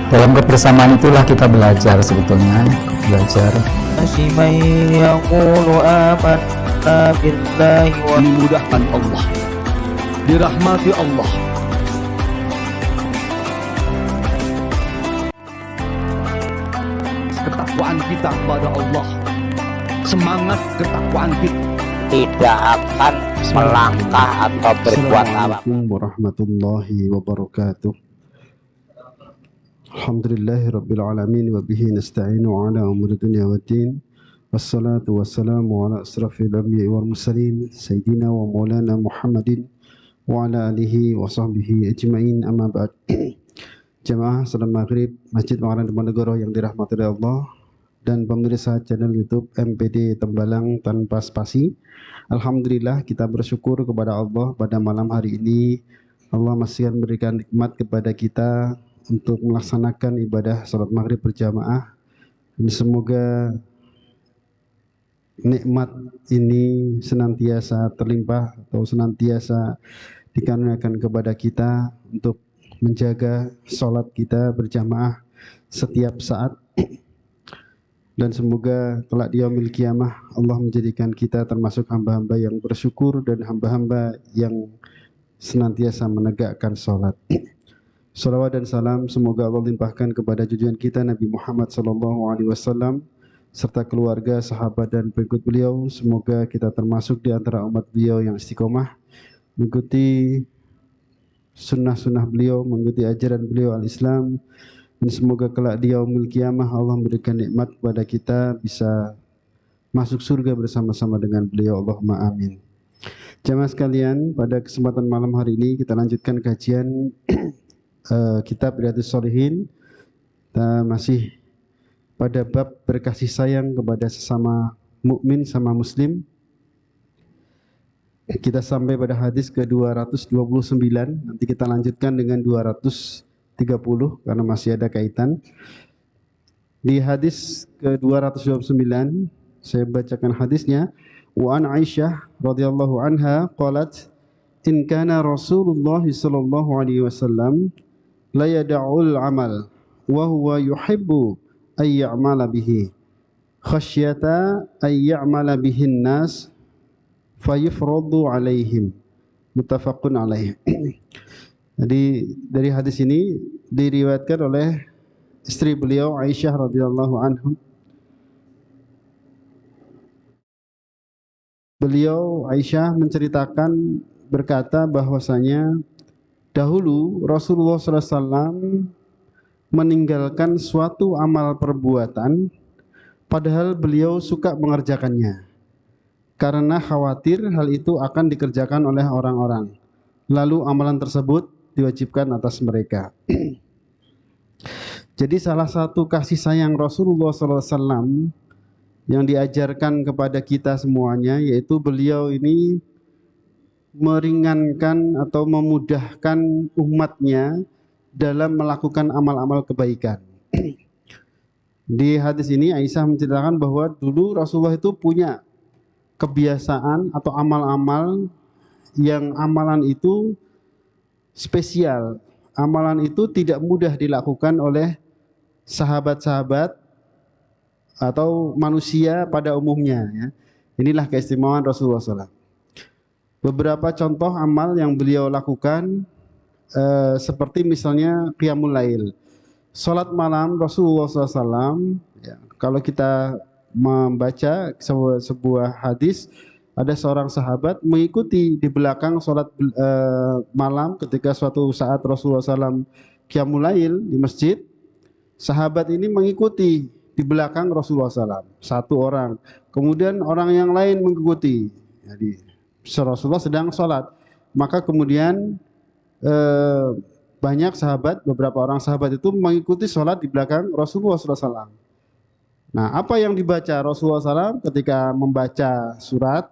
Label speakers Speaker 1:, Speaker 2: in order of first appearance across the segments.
Speaker 1: Dalam kebersamaan itulah kita belajar sebetulnya, belajar.
Speaker 2: Dimudahkan Allah, dirahmati Allah. Ketakwaan kita kepada Allah, semangat ketakwaan kita,
Speaker 3: tidak akan melangkah atau berbuat apa.
Speaker 4: Assalamualaikum warahmatullahi wabarakatuh. Alhamdulillahirabbil alamin wa bihi nasta'inu ala umuri dunya waddin. Wassalatu wassalamu ala asrafil anbiya'i wal mursalin sayyidina wa maulana Muhammadin wa ala alihi wa sahbihi ajma'in, amma ba'd. Jamaah salat maghrib Masjid Makaran Diponegoro yang dirahmati oleh Allah dan pemirsa channel YouTube MPD Tembalang Tanpa Spasi. Alhamdulillah, kita bersyukur kepada Allah pada malam hari ini. Allah masih memberikan nikmat kepada kita untuk melaksanakan ibadah salat maghrib berjamaah, dan semoga nikmat ini senantiasa terlimpah atau senantiasa dikaruniakan kepada kita untuk menjaga salat kita berjamaah setiap saat. Dan semoga kelak di yaumil qiyamah Allah menjadikan kita termasuk hamba-hamba yang bersyukur dan hamba-hamba yang senantiasa menegakkan salat. Salawat dan salam semoga Allah limpahkan kepada junjungan kita Nabi Muhammad SAW serta keluarga, sahabat dan pengikut beliau. Semoga kita termasuk di antara umat beliau yang istiqomah mengikuti sunnah-sunnah beliau, mengikuti ajaran beliau al-Islam. Dan semoga kelak di yaumil qiyamah Allah memberikan nikmat kepada kita bisa masuk surga bersama-sama dengan beliau. Allahumma amin. Jamaah sekalian, pada kesempatan malam hari ini kita lanjutkan kajian kitab Riyadhus Shalihin. Kita masih pada bab berkasih sayang kepada sesama mukmin sama muslim. Kita sampai pada hadis ke-229. Nanti kita lanjutkan dengan 230 karena masih ada kaitan. Di hadis ke-229 saya bacakan hadisnya. Wa an Aisyah radhiyallahu anha qalat in kana Rasulullah sallallahu alaihi wasallam la yad'ul amal wa huwa yuhibbu ay ya'mala bihi khasyata ay ya'mala bihin nas fayufradu alaihim, muttafaqun alaih. Jadi dari hadis ini diriwayatkan oleh istri beliau Aisyah radhiyallahu anha. Beliau Aisyah menceritakan, berkata bahwasanya dahulu Rasulullah SAW meninggalkan suatu amal perbuatan padahal beliau suka mengerjakannya karena khawatir hal itu akan dikerjakan oleh orang-orang, lalu amalan tersebut diwajibkan atas mereka. Jadi salah satu kasih sayang Rasulullah SAW yang diajarkan kepada kita semuanya, yaitu beliau ini meringankan atau memudahkan umatnya dalam melakukan amal-amal kebaikan. Di hadis ini Aisyah menceritakan bahwa dulu Rasulullah itu punya kebiasaan atau amal-amal yang amalan itu spesial. Amalan itu tidak mudah dilakukan oleh sahabat-sahabat atau manusia pada umumnya, ya. Inilah keistimewaan Rasulullah SAW. Beberapa contoh amal yang beliau lakukan seperti misalnya qiyamul lail, salat malam Rasulullah SAW. Ya, kalau kita membaca sebuah hadis, ada seorang sahabat mengikuti di belakang salat malam ketika suatu saat Rasulullah SAW qiyamul lail di masjid. Sahabat ini mengikuti di belakang Rasulullah SAW, satu orang. Kemudian orang yang lain mengikuti. Jadi Rasulullah sedang sholat, maka kemudian banyak sahabat, beberapa orang sahabat itu mengikuti sholat di belakang Rasulullah SAW. Nah, apa yang dibaca Rasulullah SAW ketika membaca surat?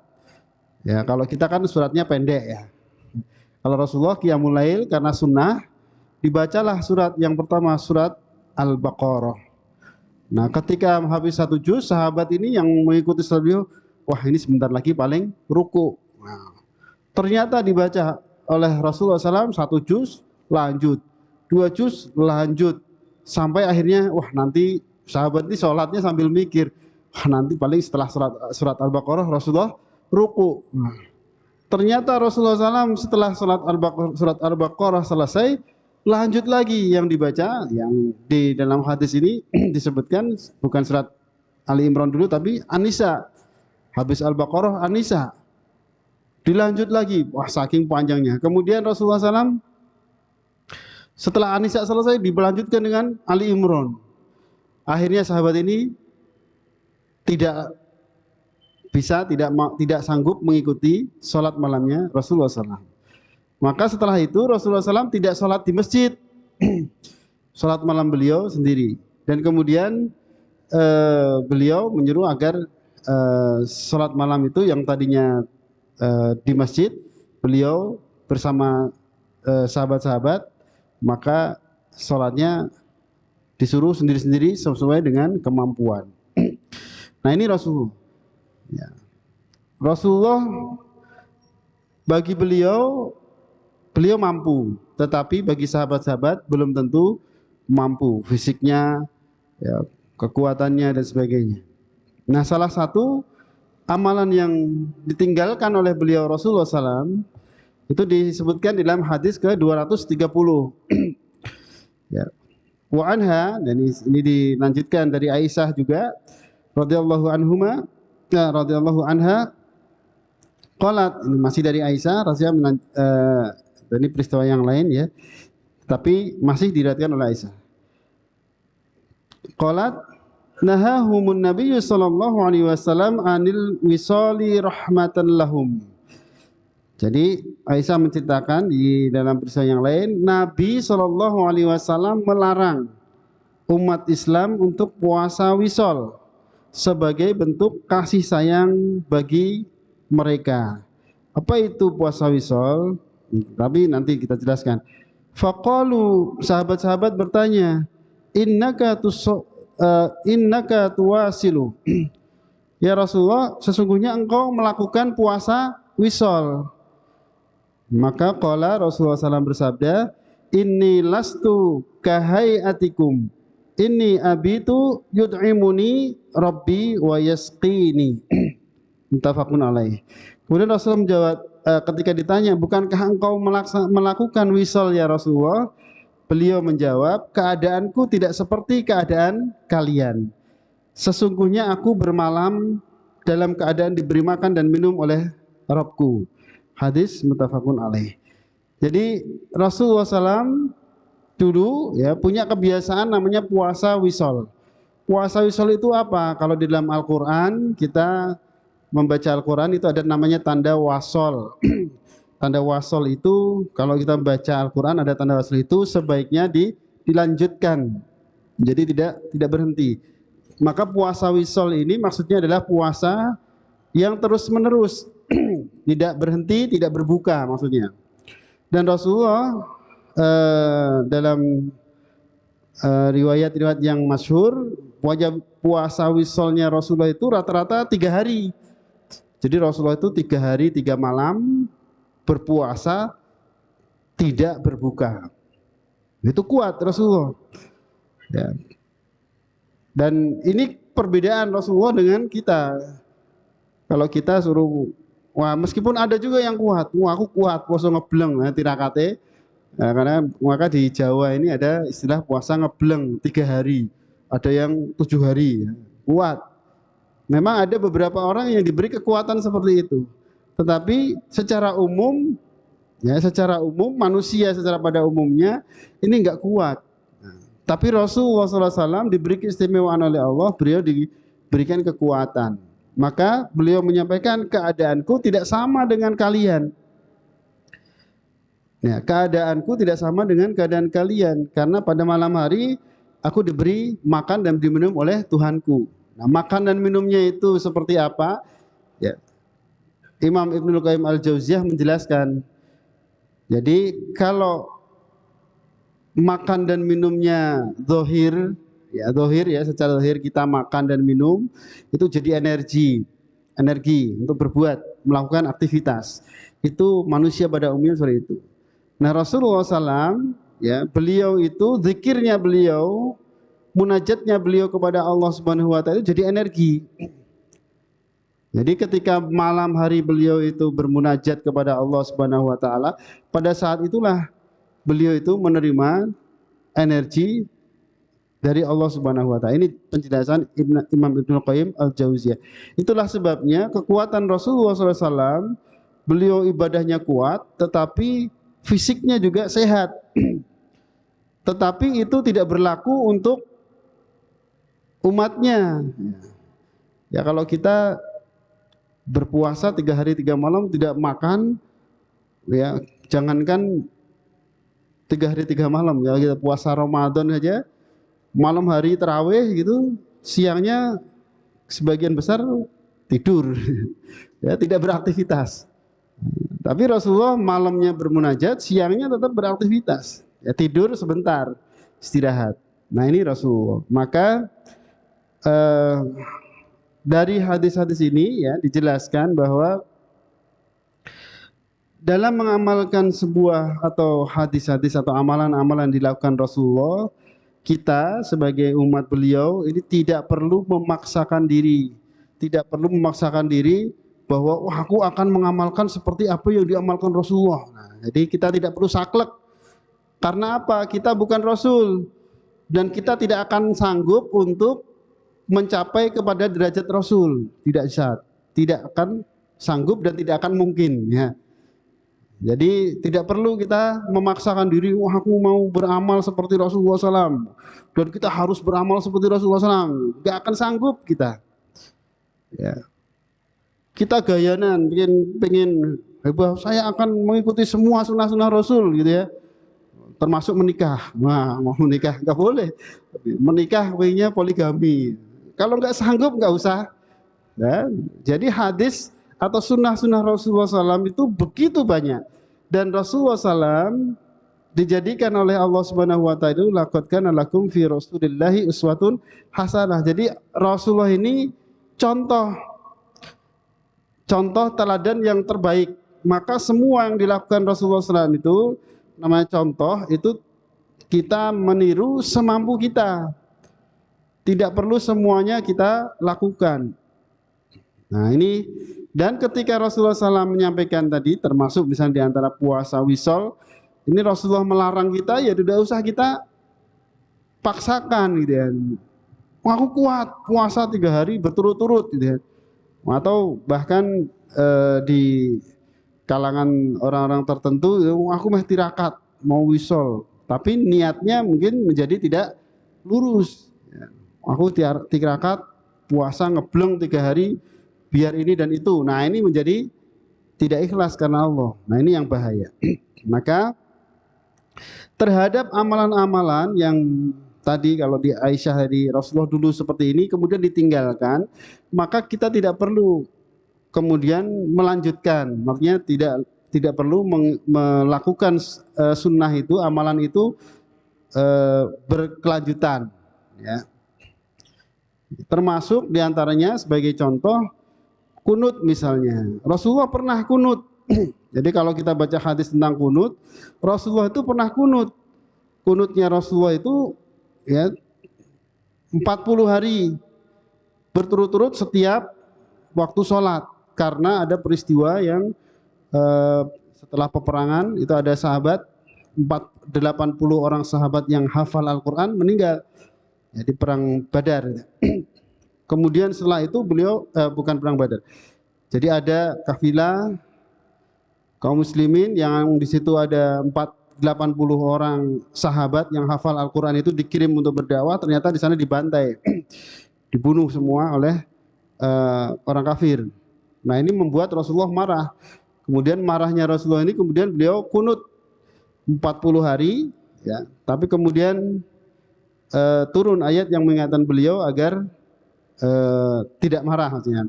Speaker 4: Ya, kalau kita kan suratnya pendek ya. Kalau Rasulullah qiyamul lail karena sunnah, dibacalah surat yang pertama, surat Al-Baqarah. Nah, ketika habis satu juz, sahabat ini yang mengikuti salat beliau, wah ini sebentar lagi paling ruku. Nah, ternyata dibaca oleh Rasulullah SAW satu juz, lanjut, 2 juz, lanjut, sampai akhirnya wah nanti sahabat ini sholatnya sambil mikir, wah nanti paling setelah surat Al-Baqarah Rasulullah ruku. Ternyata Rasulullah SAW setelah surat Al-Baqarah selesai, lanjut lagi yang dibaca, yang di dalam hadis ini disebutkan bukan surat Ali Imran dulu tapi An-Nisa. Habis Al-Baqarah An-Nisa. Dilanjut lagi, wah saking panjangnya. Kemudian Rasulullah SAW setelah An-Nisa selesai dilanjutkan dengan Ali Imran. Akhirnya sahabat ini tidak sanggup mengikuti sholat malamnya Rasulullah SAW. Maka setelah itu Rasulullah SAW tidak sholat di masjid, sholat malam beliau sendiri. Dan kemudian beliau menyuruh agar sholat malam itu yang tadinya di masjid, beliau bersama sahabat-sahabat, maka sholatnya disuruh sendiri-sendiri sesuai dengan kemampuan. Nah ini Rasulullah. Ya. Rasulullah bagi beliau mampu, tetapi bagi sahabat-sahabat belum tentu mampu fisiknya, ya, kekuatannya dan sebagainya. Nah salah satu amalan yang ditinggalkan oleh beliau Rasulullah SAW itu disebutkan di dalam hadis ke-230. Ya. Wa anha, dan ini dilanjutkan dari Aisyah juga radhiyallahu anha qalat, ini masih dari Aisyah ini peristiwa yang lain ya, tapi masih diriwayatkan oleh Aisyah. Qalat nahahumun nabiyyu sallallahu alaihi wasallam anil wisali rahmatan lahum. Jadi Aisyah menceritakan di dalam peristiwa yang lain, Nabi sallallahu alaihi wasallam melarang umat Islam untuk puasa wisol sebagai bentuk kasih sayang bagi mereka. Apa itu puasa wisol? Tapi nanti kita jelaskan. Faqalu, sahabat-sahabat bertanya, innaka tuwasilu. Ya Rasulullah, sesungguhnya engkau melakukan puasa wisol. Maka qala Rasulullah SAW bersabda, inni lastu kahayatikum, inni abitu yud'imuni rabbi wa yasqini. Muttafaqun alaih. Kemudian Rasulullah menjawab, ketika ditanya, bukankah engkau melakukan wisol ya Rasulullah? Beliau menjawab, keadaanku tidak seperti keadaan kalian. Sesungguhnya aku bermalam dalam keadaan diberi makan dan minum oleh Rabbku. Hadis muttafaqun alaih. Jadi Rasulullah SAW dulu ya punya kebiasaan namanya puasa wisol. Puasa wisol itu apa? Kalau di dalam Al-Quran, kita membaca Al-Quran itu ada namanya tanda wasol. Tanda wasol itu kalau kita baca Al-Quran ada tanda wasol itu sebaiknya dilanjutkan. Jadi tidak berhenti. Maka puasa wisol ini maksudnya adalah puasa yang terus menerus. Tidak berhenti, tidak berbuka maksudnya. Dan Rasulullah dalam riwayat-riwayat yang masyhur, puasa wisolnya Rasulullah itu rata-rata 3 hari. Jadi Rasulullah itu 3 hari 3 malam berpuasa tidak berbuka. Itu kuat Rasulullah. Ya. Dan ini perbedaan Rasulullah dengan kita. Kalau kita suruh, wah meskipun ada juga yang kuat, wah aku kuat puasa ngebleng ya, tirakate. Nah, karena maka di Jawa ini ada istilah puasa ngebleng 3 hari, ada yang 7 hari, ya. Kuat. Memang ada beberapa orang yang diberi kekuatan seperti itu. Tetapi secara umum, ya secara umum manusia secara pada umumnya ini enggak kuat. Nah, tapi Rasulullah SAW diberi keistimewaan oleh Allah, beliau diberikan kekuatan. Maka beliau menyampaikan keadaanku tidak sama dengan kalian. Ya, keadaanku tidak sama dengan keadaan kalian karena pada malam hari aku diberi makan dan diminum oleh Tuhanku. Nah, makan dan minumnya itu seperti apa? Ya. Imam Ibnul Qayyim Al-Jauziyah menjelaskan. Jadi kalau makan dan minumnya zahir, ya secara zahir kita makan dan minum itu jadi energi untuk berbuat, melakukan aktivitas. Itu manusia pada umumnya seperti itu. Nah Rasulullah SAW ya, beliau itu zikirnya beliau, munajatnya beliau kepada Allah Subhanahu wa taala itu jadi energi. Jadi ketika malam hari beliau itu bermunajat kepada Allah Subhanahu wa taala, pada saat itulah beliau itu menerima energi dari Allah Subhanahu wa taala. Ini penjelasan Imam Ibnu Qayyim Al-Jauziyah. Itulah sebabnya kekuatan Rasulullah SAW, beliau ibadahnya kuat tetapi fisiknya juga sehat. Tetapi itu tidak berlaku untuk umatnya. Ya, kalau kita berpuasa 3 hari 3 malam tidak makan, ya jangankan 3 hari 3 malam, ya kita puasa Ramadan aja, malam hari tarawih gitu, siangnya sebagian besar tidur, ya tidak beraktivitas. Tapi Rasulullah malamnya bermunajat, siangnya tetap beraktivitas, ya tidur sebentar, istirahat. Nah ini Rasulullah. Maka dari hadis-hadis ini ya dijelaskan bahwa dalam mengamalkan sebuah atau hadis-hadis atau amalan-amalan dilakukan Rasulullah, kita sebagai umat beliau ini tidak perlu memaksakan diri, bahwa aku akan mengamalkan seperti apa yang diamalkan Rasulullah. Nah, jadi kita tidak perlu saklek. Karena apa? Kita bukan Rasul dan kita tidak akan sanggup untuk mencapai kepada derajat Rasul, tidak akan sanggup dan tidak akan mungkin, ya. Jadi tidak perlu kita memaksakan diri, wah aku mau beramal seperti Rasulullah SAW dan kita harus beramal seperti Rasulullah SAW, nggak akan sanggup kita. Ya. Kita gayanan, pengen bahwa saya akan mengikuti semua sunnah-sunnah Rasul, gitu ya. Termasuk menikah, wah mau menikah nggak boleh, menikah pengennya poligami. Kalau nggak sanggup nggak usah. Ya, jadi hadis atau sunnah-sunnah Rasulullah SAW itu begitu banyak, dan Rasulullah SAW dijadikan oleh Allah Subhanahu Wa Taala laqad kana lakum fi Rasulillahi uswatun hasanah. Jadi Rasulullah ini contoh teladan yang terbaik. Maka semua yang dilakukan Rasulullah SAW itu namanya contoh, itu kita meniru semampu kita. Tidak perlu semuanya kita lakukan. Nah ini, dan ketika Rasulullah SAW menyampaikan tadi, termasuk misalnya diantara puasa wisol, ini Rasulullah melarang kita, ya tidak usah kita paksakan gitu ya. Aku kuat puasa 3 hari berturut-turut gitu ya. Atau bahkan di kalangan orang-orang tertentu, aku mah tirakat, mau wisol, tapi niatnya mungkin menjadi tidak lurus. Aku tirakat puasa ngebleng 3 hari biar ini dan itu. Nah ini menjadi tidak ikhlas karena Allah. Nah ini yang bahaya. Maka terhadap amalan-amalan yang tadi kalau di Aisyah di Rasulullah dulu seperti ini kemudian ditinggalkan, maka kita tidak perlu kemudian melanjutkan. Maksudnya tidak perlu melakukan sunnah itu, amalan itu berkelanjutan, ya. Termasuk diantaranya sebagai contoh kunut misalnya. Rasulullah pernah kunut. Jadi kalau kita baca hadis tentang kunut, Rasulullah itu pernah kunut. Kunutnya Rasulullah itu ya 40 hari berturut-turut setiap waktu sholat. Karena ada peristiwa yang setelah peperangan itu ada sahabat 80 orang sahabat yang hafal Al-Quran meninggal. Jadi perang Badar. Kemudian setelah itu beliau bukan perang Badar. Jadi ada kafilah kaum muslimin yang di situ ada 80 orang sahabat yang hafal Al-Quran itu dikirim untuk berdakwah. Ternyata di sana dibantai, dibunuh semua oleh orang kafir. Nah ini membuat Rasulullah marah. Kemudian marahnya Rasulullah ini kemudian beliau kunut 40 hari, ya. Tapi kemudian turun ayat yang mengingatkan beliau agar tidak marah, maksudnya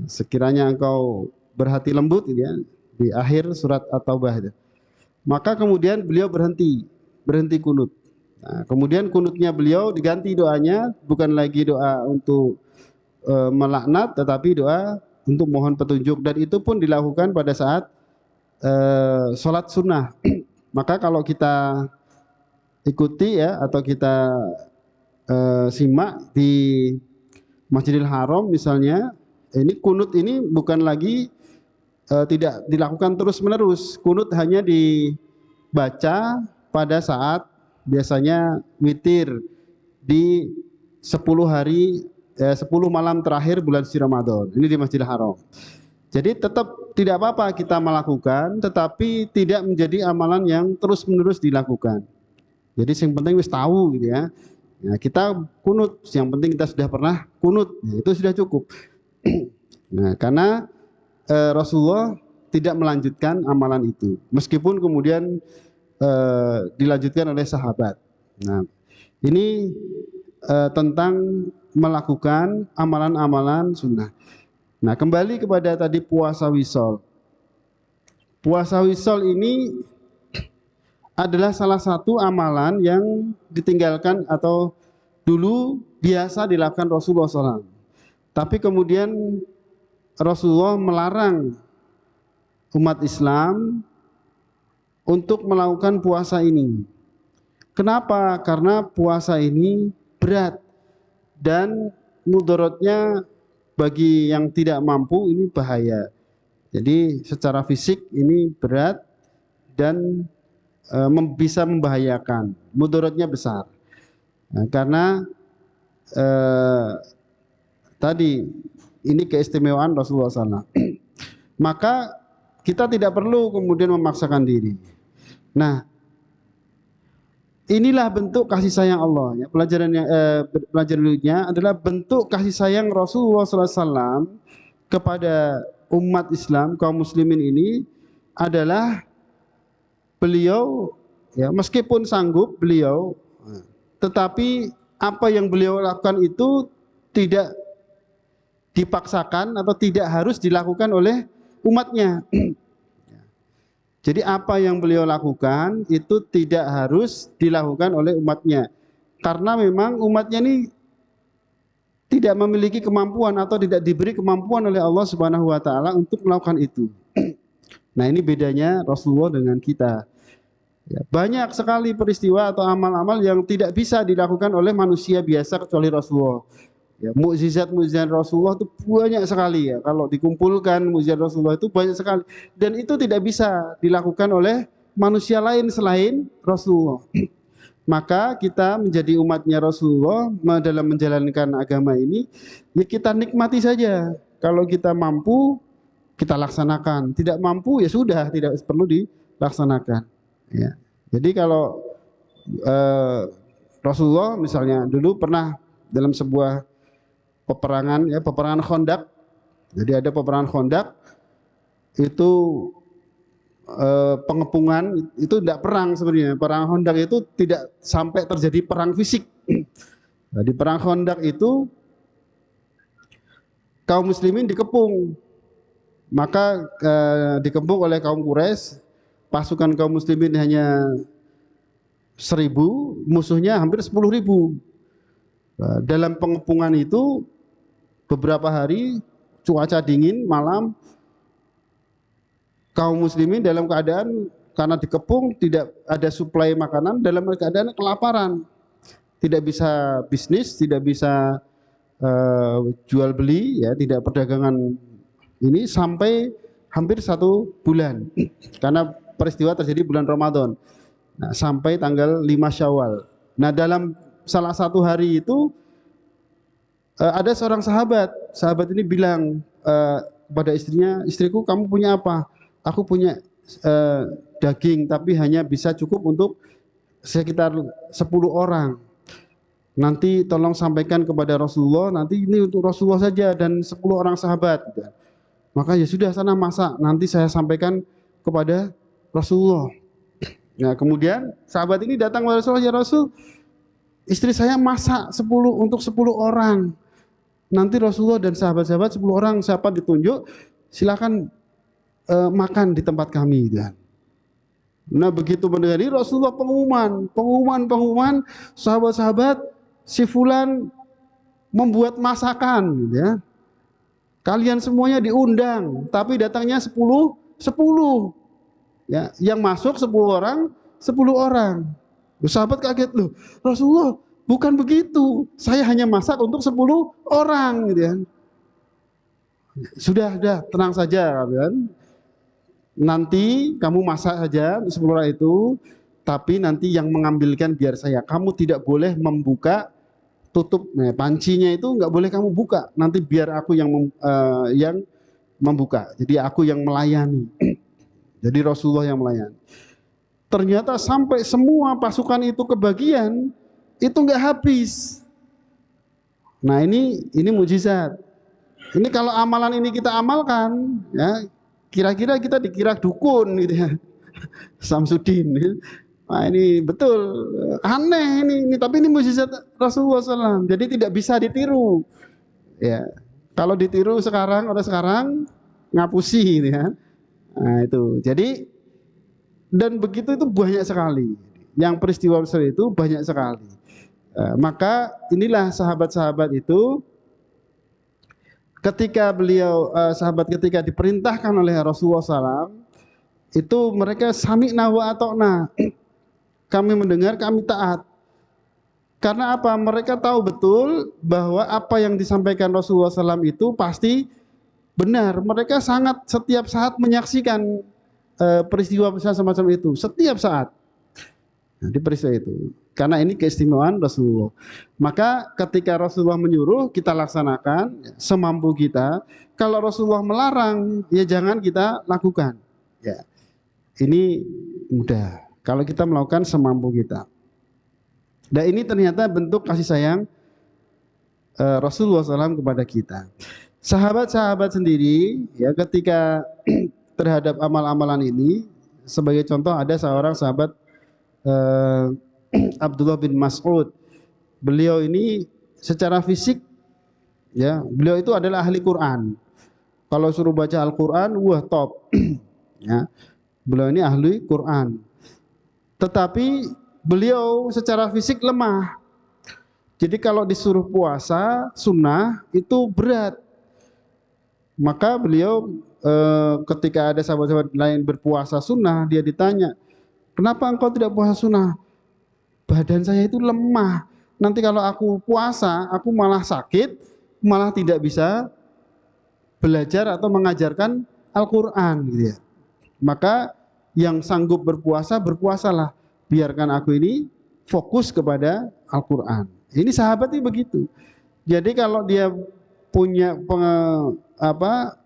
Speaker 4: sekiranya engkau berhati lembut, ya, di akhir surat At-Taubah. Maka kemudian beliau berhenti kunut. Nah, kemudian kunutnya beliau diganti doanya, bukan lagi doa untuk melaknat, tetapi doa untuk mohon petunjuk, dan itu pun dilakukan pada saat sholat sunnah. Maka kalau kita ikuti ya, atau kita simak di Masjidil Haram misalnya, ini kunut ini bukan lagi tidak dilakukan terus-menerus. Kunut hanya dibaca pada saat biasanya witir di 10 hari 10 malam terakhir bulan suci Ramadan. Ini di Masjidil Haram. Jadi tetap tidak apa-apa kita melakukan, tetapi tidak menjadi amalan yang terus-menerus dilakukan. Jadi yang penting wis tahu gitu ya. Nah, kita kunut, yang penting kita sudah pernah kunut, ya, itu sudah cukup. Nah, karena Rasulullah tidak melanjutkan amalan itu, meskipun kemudian dilanjutkan oleh sahabat. Nah, ini tentang melakukan amalan-amalan sunnah. Nah, kembali kepada tadi puasa wisol. Puasa wisol ini adalah salah satu amalan yang ditinggalkan atau dulu biasa dilakukan Rasulullah SAW. Tapi kemudian Rasulullah melarang umat Islam untuk melakukan puasa ini. Kenapa? Karena puasa ini berat dan mudaratnya bagi yang tidak mampu ini bahaya. Jadi secara fisik ini berat dan bisa membahayakan, mudaratnya besar. Nah, karena tadi ini keistimewaan Rasulullah SAW. Maka kita tidak perlu kemudian memaksakan diri. Nah, inilah bentuk kasih sayang Allah. Ya, pelajaran berikutnya adalah bentuk kasih sayang Rasulullah SAW kepada umat Islam, kaum muslimin ini adalah beliau ya, meskipun sanggup beliau, tetapi apa yang beliau lakukan itu tidak dipaksakan atau tidak harus dilakukan oleh umatnya. Jadi apa yang beliau lakukan itu tidak harus dilakukan oleh umatnya, karena memang umatnya ini tidak memiliki kemampuan atau tidak diberi kemampuan oleh Allah Subhanahu wa taala untuk melakukan itu. Nah, ini bedanya Rasulullah dengan kita. Ya, banyak sekali peristiwa atau amal-amal yang tidak bisa dilakukan oleh manusia biasa kecuali Rasulullah. Ya, mukjizat-mukjizat Rasulullah itu banyak sekali ya. Kalau dikumpulkan mukjizat Rasulullah itu banyak sekali, dan itu tidak bisa dilakukan oleh manusia lain selain Rasulullah. Maka kita menjadi umatnya Rasulullah dalam menjalankan agama ini, ya kita nikmati saja. Kalau kita mampu, kita laksanakan. Tidak mampu, ya sudah, tidak perlu dilaksanakan. Ya. Jadi kalau Rasulullah misalnya dulu pernah dalam sebuah peperangan, ya peperangan Khandaq. Jadi ada peperangan Khandaq itu pengepungan, itu tidak perang sebenarnya. Perang Khandaq itu tidak sampai terjadi perang fisik. Nah, di perang Khandaq itu kaum muslimin dikepung. Maka dikepung oleh kaum Quraisy. Pasukan kaum muslimin hanya 1.000, musuhnya hampir 10.000. Dalam pengepungan itu beberapa hari, cuaca dingin, malam, kaum muslimin dalam keadaan karena dikepung tidak ada suplai makanan, dalam keadaan kelaparan, tidak bisa bisnis, tidak bisa jual beli, ya tidak perdagangan ini sampai hampir 1 bulan karena peristiwa terjadi bulan Ramadan. Nah, sampai tanggal 5 Syawal. Nah, dalam salah satu hari itu ada seorang sahabat. Sahabat ini bilang kepada istrinya, "Istriku, kamu punya apa?" "Aku punya daging, tapi hanya bisa cukup untuk sekitar 10 orang. Nanti tolong sampaikan kepada Rasulullah, nanti ini untuk Rasulullah saja dan 10 orang sahabat." Maka ya sudah, sana masak, nanti saya sampaikan kepada Rasulullah. Nah, kemudian sahabat ini datang kepada Rasulullah, "Ya Rasul, istri saya masak 10 untuk 10 orang. Nanti Rasulullah dan sahabat-sahabat 10 orang, siapa ditunjuk, silakan makan di tempat kami." Nah, begitu mendengar ini Rasulullah pengumuman, sahabat-sahabat si fulan membuat masakan, gitu ya. Kalian semuanya diundang, tapi datangnya 10. Ya, yang masuk 10 orang, 10 orang. Sahabat kaget, loh Rasulullah bukan begitu, saya hanya masak untuk 10 orang gitu kan. Sudah tenang saja kan. Nanti kamu masak saja untuk 10 orang itu, tapi nanti yang mengambilkan biar saya. Kamu tidak boleh membuka tutup pancinya, itu nggak boleh kamu buka. Nanti biar aku yang membuka. Jadi aku yang melayani. Jadi Rasulullah yang melayani. Ternyata sampai semua pasukan itu kebagian, itu nggak habis. Nah ini mujizat. Ini kalau amalan ini kita amalkan, ya kira-kira kita dikira dukun gitu ya. Samsudin. Nah ini betul aneh ini, tapi ini mujizat Rasulullah SAW. Jadi tidak bisa ditiru. Ya, kalau ditiru sekarang, orang sekarang ngapusi gitu ya. Nah itu. Jadi dan begitu itu banyak sekali. Yang peristiwa besar itu banyak sekali. Maka inilah sahabat-sahabat itu. Ketika sahabat ketika diperintahkan oleh Rasulullah SAW, itu mereka sami'na wa ata'na. Kami mendengar, kami taat. Karena apa? Mereka tahu betul bahwa apa yang disampaikan Rasulullah SAW itu pasti benar. Mereka sangat setiap saat menyaksikan peristiwa besar semacam itu. Setiap saat. Nah, di peristiwa itu. Karena ini keistimewaan Rasulullah. Maka ketika Rasulullah menyuruh, kita laksanakan semampu kita. Kalau Rasulullah melarang, ya jangan kita lakukan. Ya, ini mudah. Kalau kita melakukan semampu kita. Dan ini ternyata bentuk kasih sayang Rasulullah SAW kepada kita. Sahabat-sahabat sendiri, ya ketika terhadap amal-amalan ini, sebagai contoh ada seorang sahabat Abdullah bin Mas'ud. Beliau ini secara fisik, ya, beliau itu adalah ahli Quran. Kalau suruh baca Al-Quran, wah top. Ya, beliau ini ahli Quran. Tetapi beliau secara fisik lemah. Jadi kalau disuruh puasa sunnah itu berat. Maka beliau ketika ada sahabat-sahabat lain berpuasa sunnah, dia ditanya, kenapa engkau tidak puasa sunnah? Badan saya itu lemah. Nanti kalau aku puasa, aku malah sakit, malah tidak bisa belajar atau mengajarkan Al-Quran gitu ya. Maka yang sanggup berpuasa, berpuasalah. Biarkan aku ini fokus kepada Al-Quran. Ini sahabat ini begitu. Jadi kalau dia punya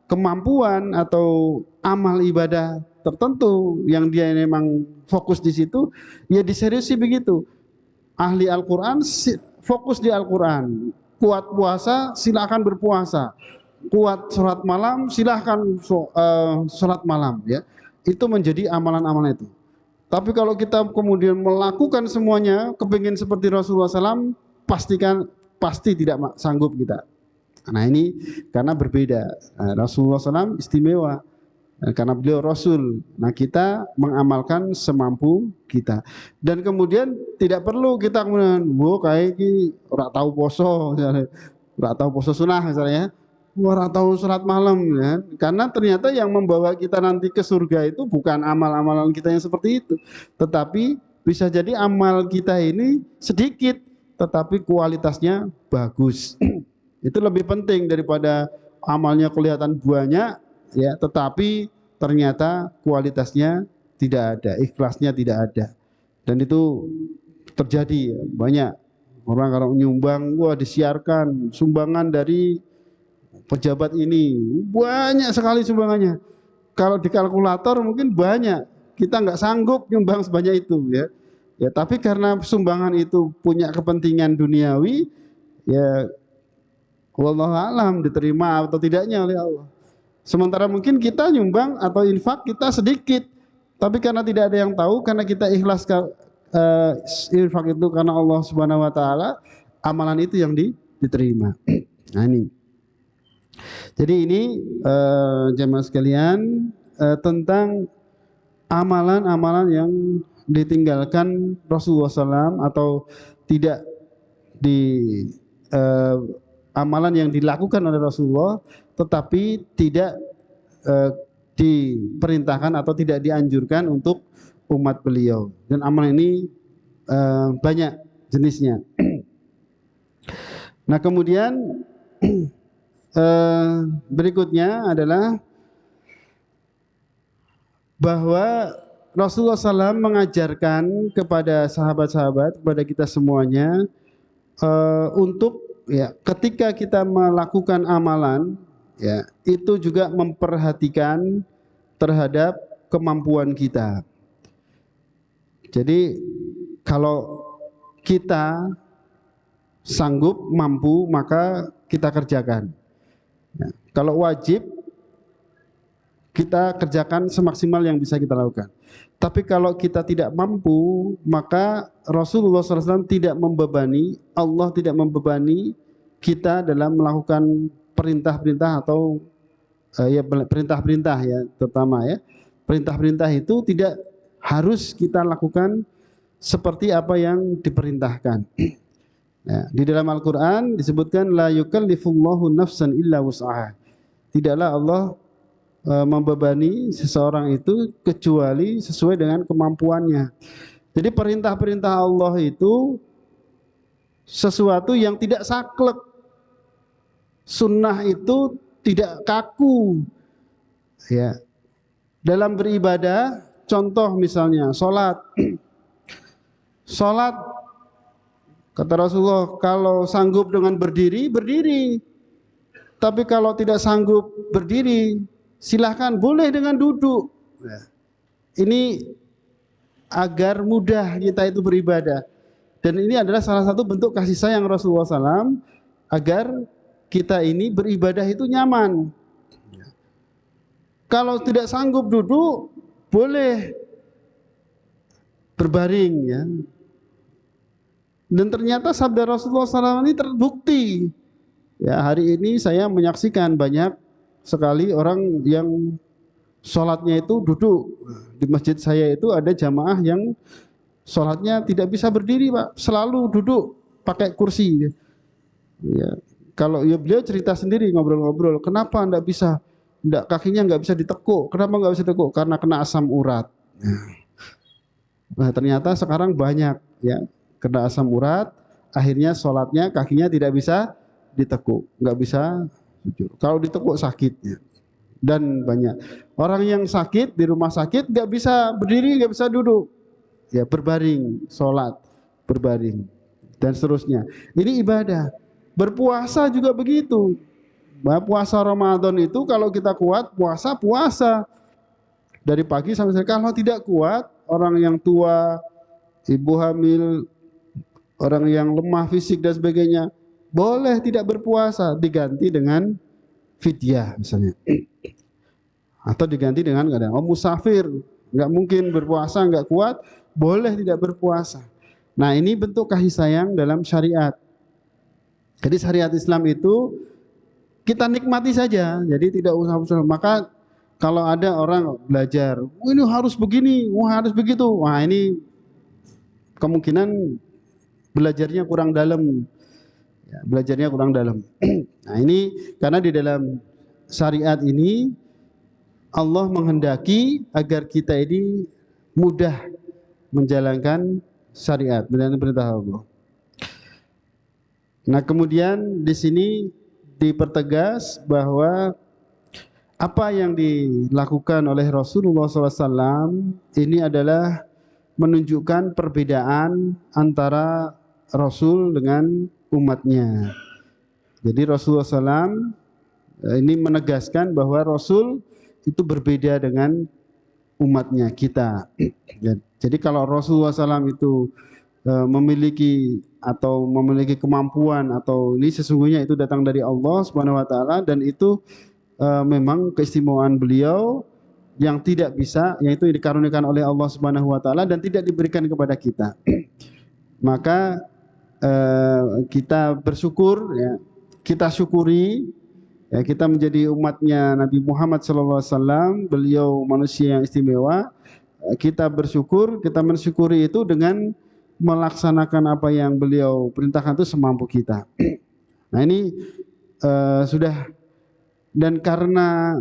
Speaker 4: kemampuan atau amal ibadah tertentu yang dia memang fokus di situ, ya diseriusi begitu. Ahli Al-Quran fokus di Al-Quran. Kuat puasa, silakan berpuasa. Kuat sholat malam, silahkan sholat malam. Ya, itu menjadi amalan-amalan itu. Tapi kalau kita kemudian melakukan semuanya, kepingin seperti Rasulullah SAW, pasti tidak sanggup kita. Nah ini karena berbeda. Rasulullah SAW istimewa karena beliau Rasul. Nah kita mengamalkan semampu kita. Dan kemudian tidak perlu kita kemudian, kayak ini ora tahu poso, ora tahu poso sunnah misalnya, ora tahu sholat malam, ya. Karena ternyata yang membawa kita nanti ke surga itu bukan amal-amalan kita yang seperti itu, tetapi bisa jadi amal kita ini sedikit, tetapi kualitasnya bagus. Itu lebih penting daripada amalnya kelihatan banyak, ya, tetapi ternyata kualitasnya tidak ada, ikhlasnya tidak ada. Dan itu terjadi banyak orang kalau nyumbang, wah disiarkan sumbangan dari pejabat ini, banyak sekali sumbangannya. Kalau di kalkulator mungkin banyak, kita nggak sanggup nyumbang sebanyak itu, ya. Ya, tapi karena sumbangan itu punya kepentingan duniawi, ya wallahu alam diterima atau tidaknya oleh Allah. Sementara mungkin kita nyumbang atau infak kita sedikit, tapi karena tidak ada yang tahu, karena kita ikhlas infak itu karena Allah Subhanahu wa taala, amalan itu yang diterima. Nah ini. Jadi ini jemaah sekalian tentang amalan-amalan yang ditinggalkan Rasulullah SAW atau tidak amalan yang dilakukan oleh Rasulullah tetapi tidak diperintahkan atau tidak dianjurkan untuk umat beliau. Dan amalan ini banyak jenisnya. Nah, kemudian berikutnya adalah bahwa Rasulullah SAW mengajarkan kepada sahabat-sahabat, kepada kita semuanya, untuk ya ketika kita melakukan amalan, ya itu juga memperhatikan terhadap kemampuan kita. Jadi kalau kita sanggup, mampu, maka kita kerjakan. Ya, kalau wajib, kita kerjakan semaksimal yang bisa kita lakukan. Tapi kalau kita tidak mampu, maka Rasulullah SAW tidak membebani, Allah tidak membebani kita dalam melakukan perintah-perintah atau ya perintah-perintah ya, terutama ya. Perintah-perintah itu tidak harus kita lakukan seperti apa yang diperintahkan. Ya, di dalam Al-Quran disebutkan la yukallifullahu nafsan illa wus'aha. Tidaklah Allah membebani seseorang itu kecuali sesuai dengan kemampuannya. Jadi perintah-perintah Allah itu sesuatu yang tidak saklek. Sunnah itu tidak kaku. Ya. Dalam beribadah, contoh misalnya sholat. Sholat, kata Rasulullah, kalau sanggup dengan berdiri, berdiri. Tapi kalau tidak sanggup berdiri, silahkan boleh dengan duduk. Ini agar mudah kita itu beribadah. Dan ini adalah salah satu bentuk kasih sayang Rasulullah SAW agar kita ini beribadah itu nyaman. Kalau tidak sanggup duduk, boleh berbaring ya. Dan ternyata sabda Rasulullah SAW ini terbukti. Ya, hari ini saya menyaksikan banyak sekali orang yang sholatnya itu duduk. Di masjid saya itu ada jamaah yang sholatnya tidak bisa berdiri, Pak, selalu duduk pakai kursi. Ya, kalau ya beliau cerita sendiri ngobrol-ngobrol, kenapa enggak bisa, kakinya enggak bisa ditekuk? Kenapa enggak bisa ditekuk? Karena kena asam urat. Nah, ternyata sekarang banyak ya kena asam urat, akhirnya sholatnya kakinya tidak bisa ditekuk, enggak bisa. Kalau ditekuk sakitnya. Dan banyak orang yang sakit di rumah sakit nggak bisa berdiri, nggak bisa duduk, ya berbaring, sholat berbaring dan seterusnya. Ini ibadah. Berpuasa juga begitu. Puasa Ramadan itu kalau kita kuat puasa dari pagi sampai sore. Kalau tidak kuat, orang yang tua, ibu hamil, orang yang lemah fisik dan sebagainya, boleh tidak berpuasa, diganti dengan fidyah misalnya, atau diganti dengan keadaan musafir, nggak mungkin berpuasa, nggak kuat, boleh tidak berpuasa. Nah, ini bentuk kasih sayang dalam syariat. Jadi syariat Islam itu kita nikmati saja, jadi tidak usah. Maka kalau ada orang belajar, ini harus begini, harus begitu, wah ini kemungkinan belajarnya kurang dalam. Ya, belajarnya kurang dalam. Nah, ini karena di dalam syariat ini Allah menghendaki agar kita ini mudah menjalankan syariat, menjalankan perintah Allah. Nah, kemudian di sini dipertegas bahwa apa yang dilakukan oleh Rasulullah SAW ini adalah menunjukkan perbedaan antara Rasul dengan umatnya. Jadi Rasulullah SAW ini menegaskan bahwa Rasul itu berbeda dengan umatnya kita. Jadi kalau Rasulullah SAW itu memiliki kemampuan atau ini sesungguhnya itu datang dari Allah Subhanahu Wa Taala, dan itu memang keistimewaan beliau yang tidak bisa, yang itu dikaruniakan oleh Allah Subhanahu Wa Taala dan tidak diberikan kepada kita. Maka kita bersyukur ya, kita syukuri ya, kita menjadi umatnya Nabi Muhammad SAW, beliau manusia yang istimewa. Kita bersyukur, kita mensyukuri itu dengan melaksanakan apa yang beliau perintahkan itu semampu kita. Nah, ini sudah, dan karena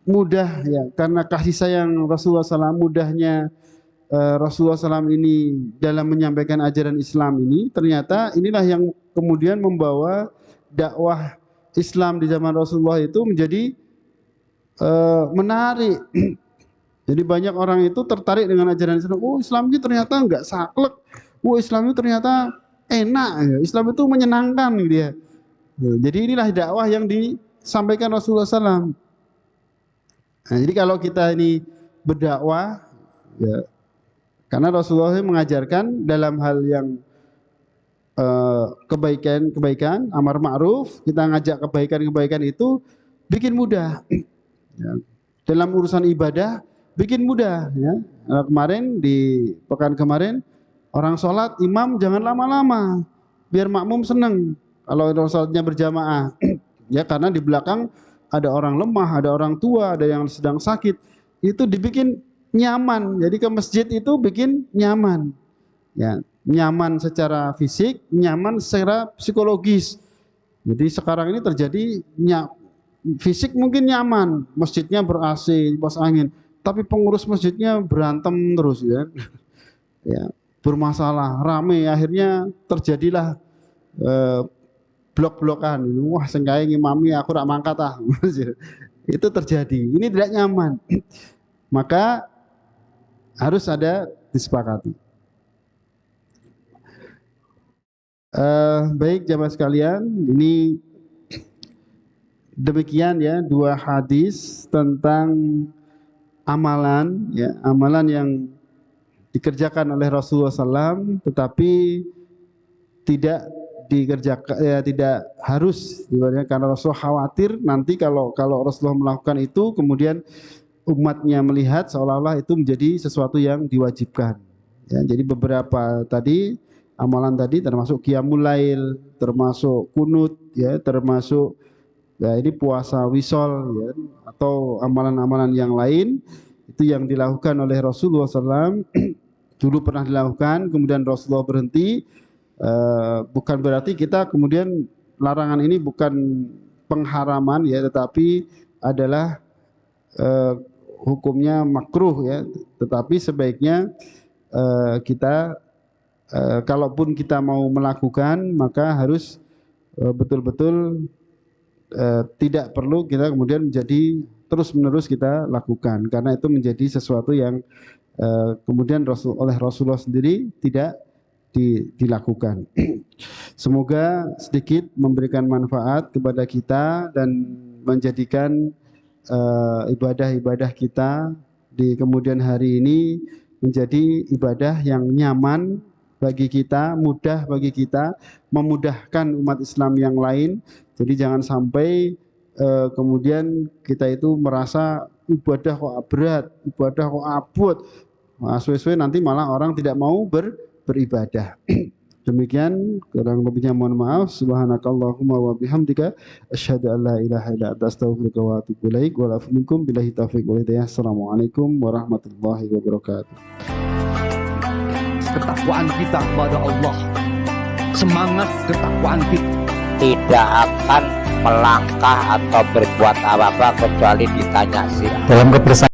Speaker 4: mudah ya, karena kasih sayang Rasulullah SAW, mudahnya Rasulullah SAW ini dalam menyampaikan ajaran Islam ini, ternyata inilah yang kemudian membawa dakwah Islam di zaman Rasulullah itu menjadi menarik. Jadi banyak orang itu tertarik dengan ajaran Islam. Oh, Islam ini ternyata enggak saklek. Oh, Islam itu ternyata enak. Islam itu menyenangkan gitu ya. Jadi inilah dakwah yang disampaikan Rasulullah SAW. Nah, jadi kalau kita ini berdakwah, ya, karena Rasulullah mengajarkan dalam hal yang kebaikan, amar ma'ruf, kita ngajak kebaikan itu bikin mudah. Ya. Dalam urusan ibadah bikin mudah. Ya. Nah, kemarin di pekan kemarin orang sholat imam jangan lama-lama, biar makmum seneng kalau sholatnya berjamaah. Ya, karena di belakang ada orang lemah, ada orang tua, ada yang sedang sakit, itu dibikin nyaman. Jadi ke masjid itu bikin nyaman. Ya, nyaman secara fisik, nyaman secara psikologis. Jadi sekarang ini terjadi fisik mungkin nyaman, masjidnya ber-AC, kipas angin, tapi pengurus masjidnya berantem terus ya. Ya, bermasalah, rame, akhirnya terjadilah blok-blokan. Wah, sengkai ngimami aku rak mangkat ah. Itu terjadi. Ini tidak nyaman. Maka harus ada disepakati. Baik jamaah sekalian, ini demikian ya dua hadis tentang amalan ya, amalan yang dikerjakan oleh Rasulullah SAW tetapi tidak dikerjakan ya, tidak harus karena Rasul khawatir nanti kalau Rasulullah melakukan itu kemudian umatnya melihat seolah-olah itu menjadi sesuatu yang diwajibkan ya. Jadi beberapa tadi amalan tadi termasuk qiyamul lail, termasuk kunut ya, termasuk ya ini puasa wisol ya, atau amalan-amalan yang lain itu yang dilakukan oleh Rasulullah SAW. Dulu pernah dilakukan kemudian Rasulullah berhenti. Bukan berarti kita kemudian larangan ini bukan pengharaman ya, tetapi adalah hukumnya makruh ya, tetapi sebaiknya kita kalaupun kita mau melakukan maka harus betul-betul tidak perlu kita kemudian menjadi terus-menerus kita lakukan, karena itu menjadi sesuatu yang kemudian oleh Rasulullah sendiri tidak dilakukan. Semoga sedikit memberikan manfaat kepada kita dan menjadikan ibadah-ibadah kita di kemudian hari ini menjadi ibadah yang nyaman bagi kita, mudah bagi kita, memudahkan umat Islam yang lain. Jadi jangan sampai kemudian kita itu merasa ibadah kok berat, ibadah kok abot. Suwe-suwe nanti malah orang tidak mau beribadah. Demikian, kurang lebihnya mohon maaf. Subhanakallahumma wa bihamdika asyhadu an la ilaha illa anta astaghfiruka wa atubu ilaik. Wa lafu minkum billahi taufiq wal hidayah. Assalamualaikum warahmatullahi wabarakatuh.
Speaker 2: Ketakwaan kita kepada Allah, semangat ketakwaan kita
Speaker 3: tidak akan melangkah atau berbuat apa-apa kecuali ditanya siapa.
Speaker 1: Dalam kebersamaan